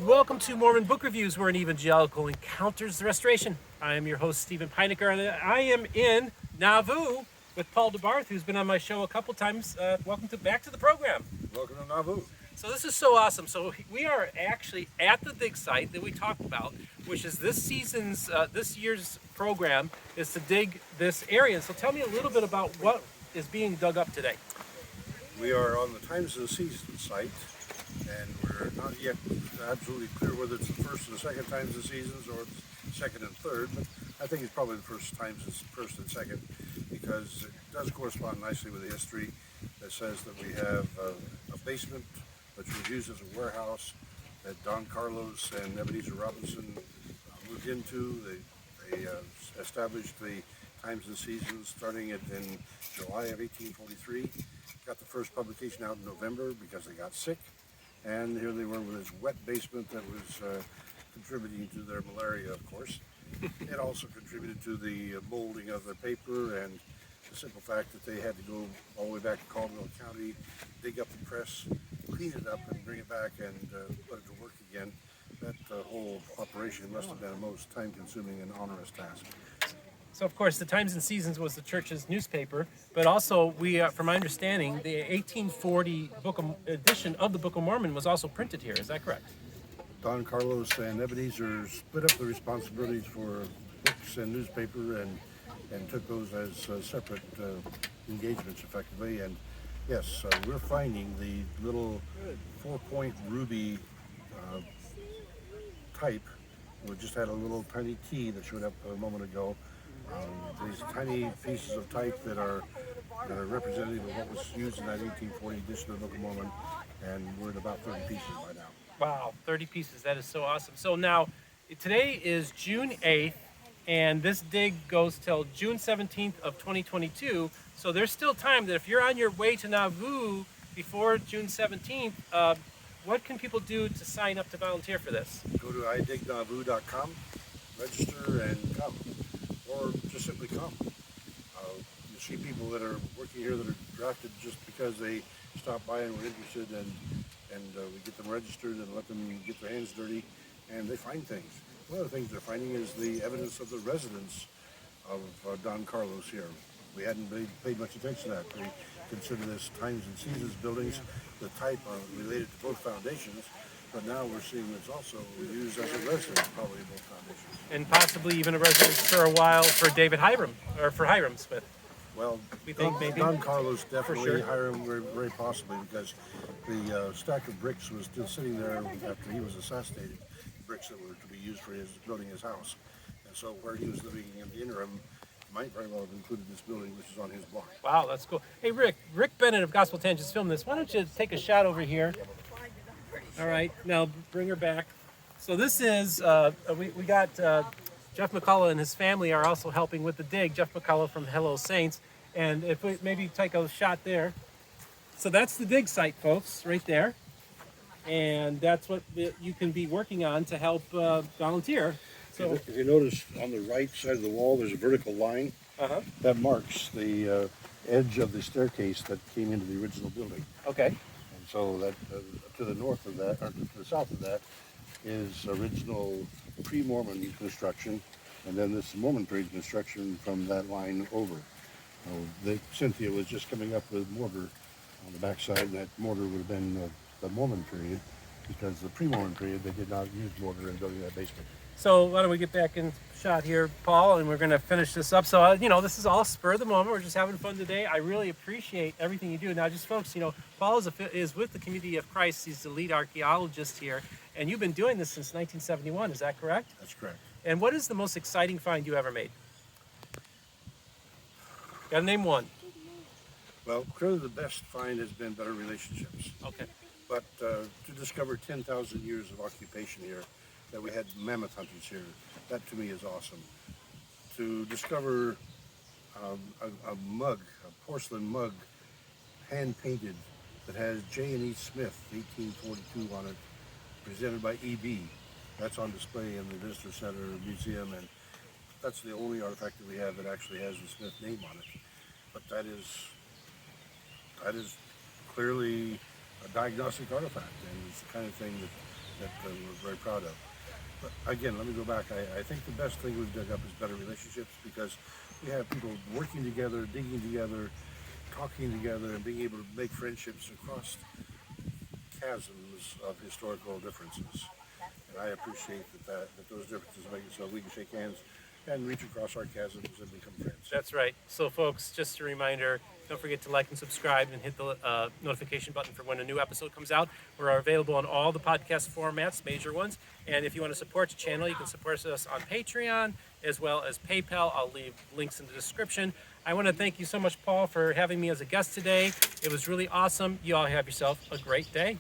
Welcome to Mormon Book Reviews, where an evangelical encounters the restoration. I am your host, Steven Pynakker, and I am in Nauvoo with Paul Debarthe, who's been on my show a couple times. Welcome back to the program. Welcome to Nauvoo. So this is so awesome. So we are actually at the dig site that we talked about, which is this year's program is to dig this area. So tell me a little bit about what is being dug up today. We are on the Times and Seasons site, and we're not yet absolutely clear whether it's the first and the second Times and Seasons or the second and third, but I think it's probably the first and second, because it does correspond nicely with the history that says that we have a basement which was used as a warehouse that Don Carlos and Ebenezer Robinson moved into. They established the Times and Seasons starting it in July of 1843. Got the first publication out in November because they got sick, and here they were with this wet basement that was contributing to their malaria, of course. It also contributed to the molding of their paper and the simple fact that they had to go all the way back to Caldwell County, dig up the press, clean it up, and bring it back and put it to work again. That whole operation must have been a most time-consuming and onerous task. So, of course, the Times and Seasons was the church's newspaper, but also from my understanding, the 1840 edition of the Book of Mormon was also printed here. Is that correct? Don Carlos and Ebenezer split up the responsibilities for books and newspaper and took those as separate engagements, effectively. And yes, we're finding the little 4-point ruby type. We just had a little tiny key that showed up a moment ago. These tiny pieces of type that are representative of what was used in that 1840 edition of the Book of Mormon, and we're at about 30 pieces by now. Wow, 30 pieces. That is so awesome. So now, today is June 8th, and this dig goes till June 17th of 2022. So there's still time that if you're on your way to Nauvoo before June 17th, what can people do to sign up to volunteer for this? Go to idignauvoo.com, register, and come. Or just simply come. You see people that are working here that are drafted just because they stopped by and were interested, and we get them registered and let them get their hands dirty, and they find things. One of the things they're finding is the evidence of the residence of Don Carlos here. We hadn't paid much attention to that. We consider this Times and Seasons buildings, the type related to both foundations, but now we're seeing it's also used as a residence, probably in both foundations. And possibly even a residence for a while for David Hiram, or for Hiram Smith. Well, we think maybe Don Carlos definitely, sure. Hiram very possibly, because the stack of bricks was still sitting there after he was assassinated, bricks that were to be used for building his house. And so where he was living in the interim might very well have included this building, which is on his block. Wow, that's cool. Hey, Rick Bennett of Gospel Tangents filmed this. Why don't you take a shot over here? All right, now bring her back. So this is, we got Jeff McCullough and his family are also helping with the dig. Jeff McCullough from Hello Saints. And if we maybe take a shot there. So that's the dig site, folks, right there. And that's what you can be working on to help volunteer. So if you notice on the right side of the wall, there's a vertical line. That marks the edge of the staircase that came into the original building. Okay. And so that to the north of that, or to the south of that, is original pre-Mormon construction, and then this Mormon period construction from that line over. Cynthia was just coming up with mortar on the backside, and that mortar would have been the Mormon period, because the pre-Mormon period they did not use mortar in building that basement. So why don't we get back in shot here, Paul, and we're going to finish this up. So, this is all spur of the moment. We're just having fun today. I really appreciate everything you do. Now, just folks, Paul is with the Community of Christ. He's the lead archaeologist here, and you've been doing this since 1971. Is that correct? That's correct. And what is the most exciting find you ever made? Got to name one. Well, clearly the best find has been better relationships. Okay. But to discover 10,000 years of occupation here, that we had mammoth hunters here, that to me is awesome. To discover a mug, a porcelain mug, hand-painted, that has J&E Smith, 1842 on it, presented by E.B. That's on display in the Visitor Center Museum, and that's the only artifact that we have that actually has the Smith name on it. But that is clearly a diagnostic artifact, and it's the kind of thing that that we're very proud of. But again, let me go back. I think the best thing we've dug up is better relationships, because we have people working together, digging together, talking together, and being able to make friendships across chasms of historical differences. And I appreciate that those differences make it so we can shake hands and reach across our chasms and become friends. That's right. So folks, just a reminder, don't forget to like and subscribe and hit the notification button for when a new episode comes out. We're available on all the podcast formats, major ones. And if you want to support the channel, you can support us on Patreon as well as PayPal. I'll leave links in the description. I want to thank you so much, Paul, for having me as a guest today. It was really awesome. You all have yourself a great day.